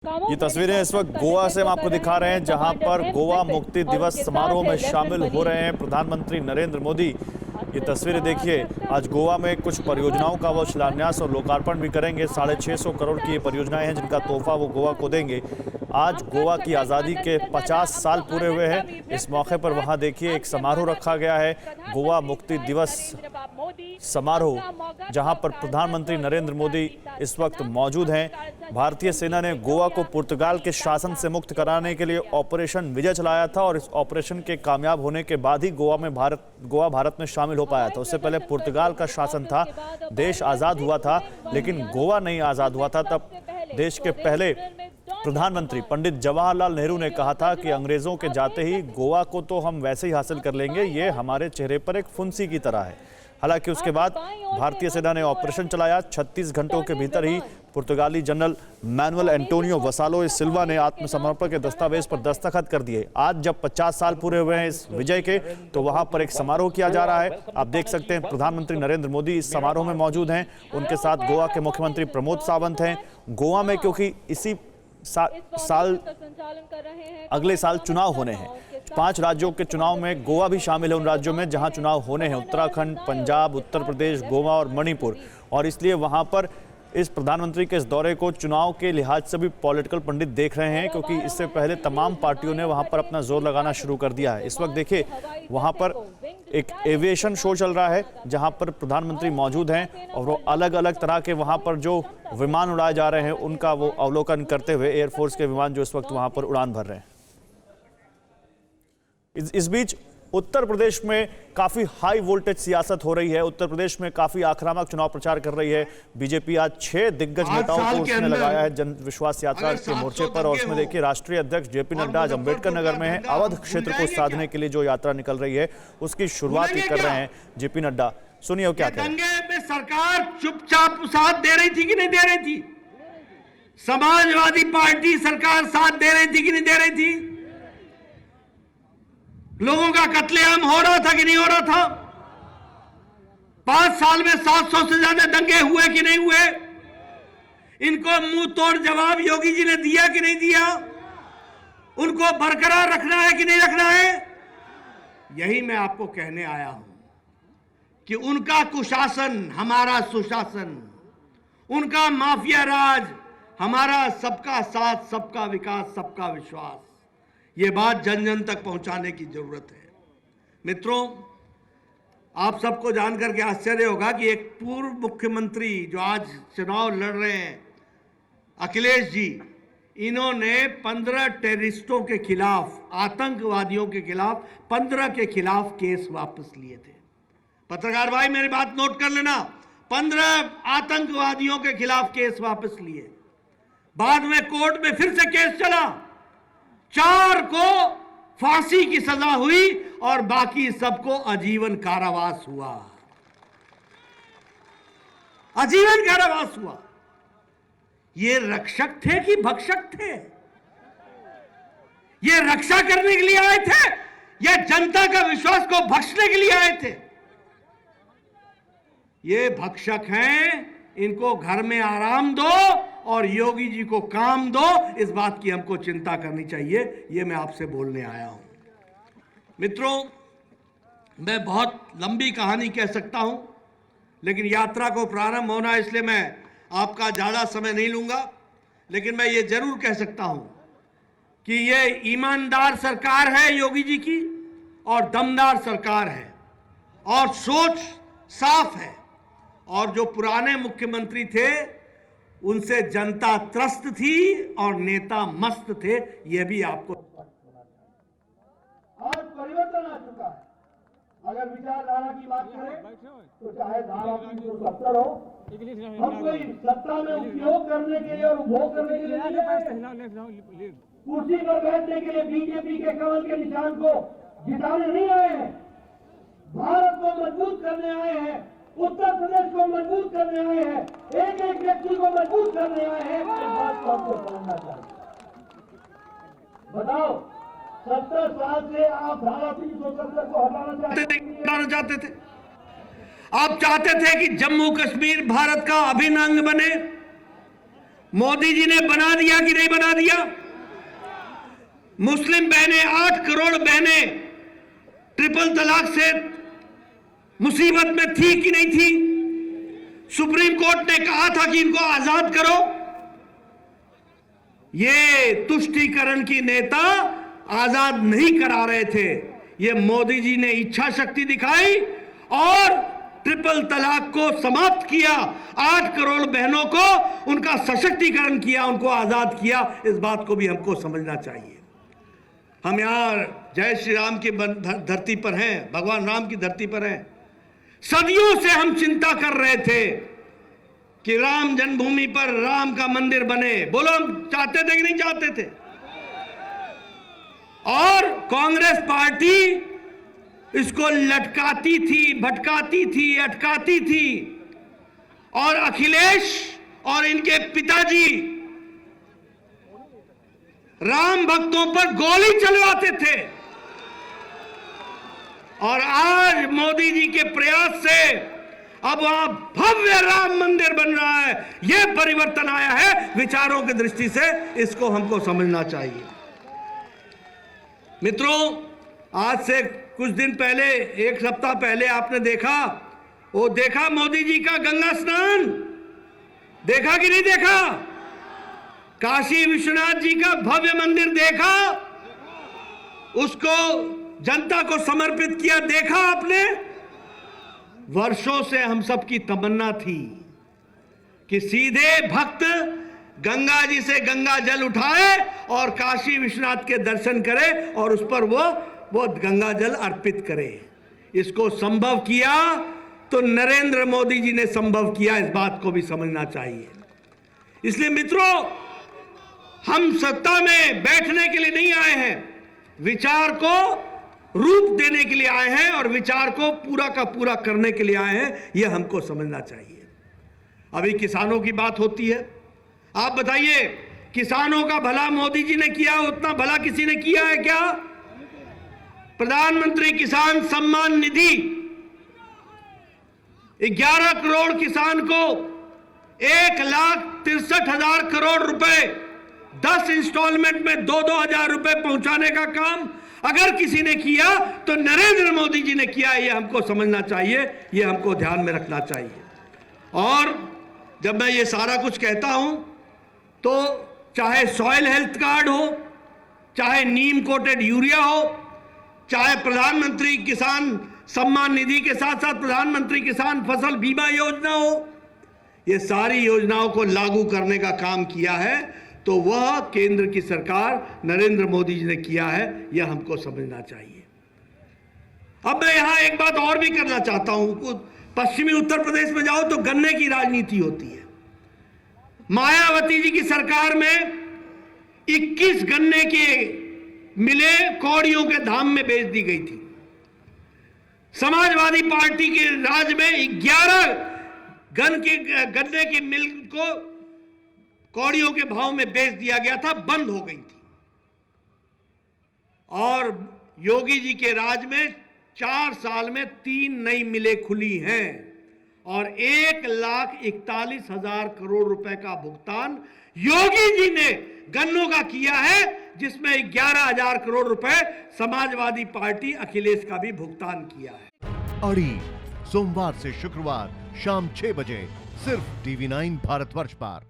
ये तस्वीरें इस वक्त गोवा से हम आपको दिखा रहे हैं, जहां पर गोवा मुक्ति दिवस समारोह में शामिल हो रहे हैं प्रधानमंत्री नरेंद्र मोदी। ये तस्वीरें देखिए, आज गोवा में कुछ परियोजनाओं का वो शिलान्यास और लोकार्पण भी करेंगे। 650 करोड़ की ये परियोजनाएं हैं जिनका तोहफा वो गोवा को देंगे। आज गोवा की आज़ादी के 50 साल पूरे हुए हैं। इस मौके पर वहां देखिए एक समारोह रखा गया है, गोवा मुक्ति दिवस समारोह, जहां पर प्रधानमंत्री नरेंद्र मोदी इस वक्त मौजूद हैं। भारतीय सेना ने गोवा को पुर्तगाल के शासन से मुक्त कराने के लिए ऑपरेशन विजय चलाया था और इस ऑपरेशन के कामयाब होने के बाद ही गोवा भारत में शामिल हो पाया था। उससे पहले पुर्तगाल का शासन था, देश आज़ाद हुआ था, लेकिन गोवा नहीं आज़ाद हुआ था। तब देश के पहले प्रधानमंत्री पंडित जवाहरलाल नेहरू ने कहा था कि अंग्रेजों के जाते ही गोवा को तो हम वैसे ही हासिल कर लेंगे, ये हमारे चेहरे पर एक फुंसी की तरह है। हालांकि उसके बाद भारतीय सेना ने ऑपरेशन चलाया। 36 घंटों के भीतर ही पुर्तगाली जनरल मैनुअल एंटोनियो वसालो सिल्वा ने आत्मसमर्पण के दस्तावेज पर दस्तखत कर दिए। आज जब 50 साल पूरे हुए हैं इस विजय के, तो वहां पर एक समारोह किया जा रहा है। आप देख सकते हैं प्रधानमंत्री नरेंद्र मोदी इस समारोह में मौजूद हैं। उनके साथ गोवा के मुख्यमंत्री प्रमोद सावंत हैं। गोवा में क्योंकि इसी साल अगले साल चुनाव होने हैं, 5 राज्यों के चुनाव में गोवा भी शामिल है उन राज्यों में जहां चुनाव होने हैं, उत्तराखंड, पंजाब, उत्तर प्रदेश, गोवा और मणिपुर। और इसलिए वहां पर इस प्रधानमंत्री के इस दौरे को चुनाव के लिहाज से भी पॉलिटिकल पंडित देख रहे हैं, क्योंकि इससे पहले तमाम पार्टियों ने वहां पर अपना जोर लगाना शुरू कर दिया है। इस वक्त देखिए वहां पर एक एविएशन शो चल रहा है जहां पर प्रधानमंत्री मौजूद हैं और वो अलग अलग तरह के वहां पर जो विमान उड़ाए जा रहे हैं उनका वो अवलोकन करते हुए, एयरफोर्स के विमान जो इस वक्त वहां पर उड़ान भर रहे हैं। इस बीच उत्तर प्रदेश में काफी हाई वोल्टेज सियासत हो रही है। उत्तर प्रदेश में काफी आक्रामक चुनाव प्रचार कर रही है बीजेपी। आज 6 दिग्गज नेताओं को उसने लगाया है जन विश्वास यात्रा के मोर्चे पर। और उसमें देखिए राष्ट्रीय अध्यक्ष जेपी नड्डा आज अम्बेडकर नगर में है। अवध क्षेत्र को साधने के लिए जो यात्रा निकल रही है उसकी शुरुआत ही कर रहे हैं जेपी नड्डा। सुनिए क्या कह रहे हैं। सरकार चुपचाप साथ दे रही थी कि नहीं दे रही थी? समाजवादी पार्टी सरकार साथ दे रही थी कि नहीं दे रही थी? लोगों का कत्लेआम हो रहा था कि नहीं हो रहा था? 5 साल में 700 से ज्यादा दंगे हुए कि नहीं हुए? इनको मुंह तोड़ जवाब योगी जी ने दिया कि नहीं दिया? उनको बरकरार रखना है कि नहीं रखना है? यही मैं आपको कहने आया हूं कि उनका कुशासन हमारा सुशासन, उनका माफिया राज हमारा सबका साथ, सबका विकास, सबका विश्वास। ये बात जन जन तक पहुंचाने की जरूरत है। मित्रों, आप सबको जानकर के आश्चर्य होगा कि एक पूर्व मुख्यमंत्री जो आज चुनाव लड़ रहे हैं, अखिलेश जी, इन्होंने 15 टेररिस्टों के खिलाफ, आतंकवादियों के खिलाफ 15 के खिलाफ केस वापस लिए थे। पत्रकार भाई मेरी बात नोट कर लेना, 15 आतंकवादियों के खिलाफ केस वापस लिए। बाद में कोर्ट में फिर से केस चला, 4 को फांसी की सजा हुई और बाकी सबको आजीवन कारावास हुआ। आजीवन कारावास हुआ। ये रक्षक थे कि भक्षक थे? ये रक्षा करने के लिए आए थे या जनता का विश्वास को बख्शने के लिए आए थे? ये भक्षक हैं, इनको घर में आराम दो और योगी जी को काम दो। इस बात की हमको चिंता करनी चाहिए। ये मैं आपसे बोलने आया हूं। मित्रों, मैं बहुत लंबी कहानी कह सकता हूं, लेकिन यात्रा को प्रारंभ होना, इसलिए मैं आपका ज्यादा समय नहीं लूंगा। लेकिन मैं ये जरूर कह सकता हूं कि ये ईमानदार सरकार है योगी जी की, और दमदार सरकार है, और सोच साफ है। और जो पुराने मुख्यमंत्री थे उनसे जनता त्रस्त थी और नेता मस्त थे। यह भी आपको आज परिवर्तन आ चुका है। अगर विचारधारा की बात करें तो चाहे धारा 370 हो, हम कोई सत्ता में उपयोग करने के लिए और उपभोग करने के लिए, कुर्सी पर बैठने के लिए बीजेपी के कमल के निशान को जिताने नहीं आए हैं। भारत को मजबूत करने आए हैं, उत्तर प्रदेश को मजबूत करने आए हैं, एक एक व्यक्ति को मजबूत करने आए हैं। इस बात को आपको समझना चाहिए। बताओ, 70 साल से आप धारा 370 को हटाना चाहते थे। आप चाहते थे कि जम्मू कश्मीर भारत का अभिन्न अंग बने। मोदी जी ने बना दिया कि नहीं बना दिया? मुस्लिम बहनें, 8 करोड़ बहनें ट्रिपल तलाक से मुसीबत में थी कि नहीं थी? सुप्रीम कोर्ट ने कहा था कि इनको आजाद करो। ये तुष्टीकरण की नेता आजाद नहीं करा रहे थे, ये मोदी जी ने इच्छा शक्ति दिखाई और ट्रिपल तलाक को समाप्त किया, 8 करोड़ बहनों को उनका सशक्तिकरण किया, उनको आजाद किया। इस बात को भी हमको समझना चाहिए। हम यहाँ जय श्री राम की धरती पर हैं, भगवान राम की धरती पर हैं। सदियों से हम चिंता कर रहे थे कि राम जन्मभूमि पर राम का मंदिर बने। बोलो, हम चाहते थे कि नहीं चाहते थे? और कांग्रेस पार्टी इसको लटकाती थी, भटकाती थी, अटकाती थी। और अखिलेश और इनके पिताजी राम भक्तों पर गोली चलवाते थे। और आज मोदी जी के प्रयास से अब वहां भव्य राम मंदिर बन रहा है। यह परिवर्तन आया है विचारों की दृष्टि से, इसको हमको समझना चाहिए। मित्रों, आज से कुछ दिन पहले, 1 सप्ताह पहले आपने देखा मोदी जी का गंगा स्नान, देखा कि नहीं देखा? काशी विश्वनाथ जी का भव्य मंदिर देखा, उसको जनता को समर्पित किया, देखा आपने? वर्षों से हम सब की तमन्ना थी कि सीधे भक्त गंगा जी से गंगा जल उठाए और काशी विश्वनाथ के दर्शन करे और उस पर वो गंगा जल अर्पित करे। इसको संभव किया तो नरेंद्र मोदी जी ने संभव किया, इस बात को भी समझना चाहिए। इसलिए मित्रों, हम सत्ता में बैठने के लिए नहीं आए हैं, विचार को रूप देने के लिए आए हैं और विचार को पूरा का पूरा करने के लिए आए हैं, यह हमको समझना चाहिए। अभी किसानों की बात होती है, आप बताइए, किसानों का भला मोदी जी ने किया, उतना भला किसी ने किया है क्या? प्रधानमंत्री किसान सम्मान निधि 11 करोड़ किसान को 1,63,000 करोड़ रुपए 10 इंस्टॉलमेंट में 2-2 हजार रुपए पहुंचाने का काम अगर किसी ने किया तो नरेंद्र मोदी जी ने किया। यह हमको समझना चाहिए, यह हमको ध्यान में रखना चाहिए। और जब मैं ये सारा कुछ कहता हूं तो चाहे सॉइल हेल्थ कार्ड हो, चाहे नीम कोटेड यूरिया हो, चाहे प्रधानमंत्री किसान सम्मान निधि के साथ साथ प्रधानमंत्री किसान फसल बीमा योजना हो, ये सारी योजनाओं को लागू करने का काम किया है तो वह केंद्र की सरकार नरेंद्र मोदी जी ने किया है, यह हमको समझना चाहिए। अब मैं यहां एक बात और भी करना चाहता हूं। पश्चिमी उत्तर प्रदेश में जाओ तो गन्ने की राजनीति होती है। मायावती जी की सरकार में 21 गन्ने के मिलें कौड़ियों के धाम में बेच दी गई थी। समाजवादी पार्टी के राज में 11 गन्ने की मिल को कौड़ियों के भाव में बेच दिया गया था, बंद हो गई थी। और योगी जी के राज में 4 साल में 3 नई मिलें खुली हैं और 1,41,000 करोड़ रुपए का भुगतान योगी जी ने गन्नों का किया है, जिसमें 11,000 करोड़ रुपए समाजवादी पार्टी अखिलेश का भी भुगतान किया है। अड़ी सोमवार से शुक्रवार शाम 6 बजे सिर्फ TV9 भारतवर्ष पर।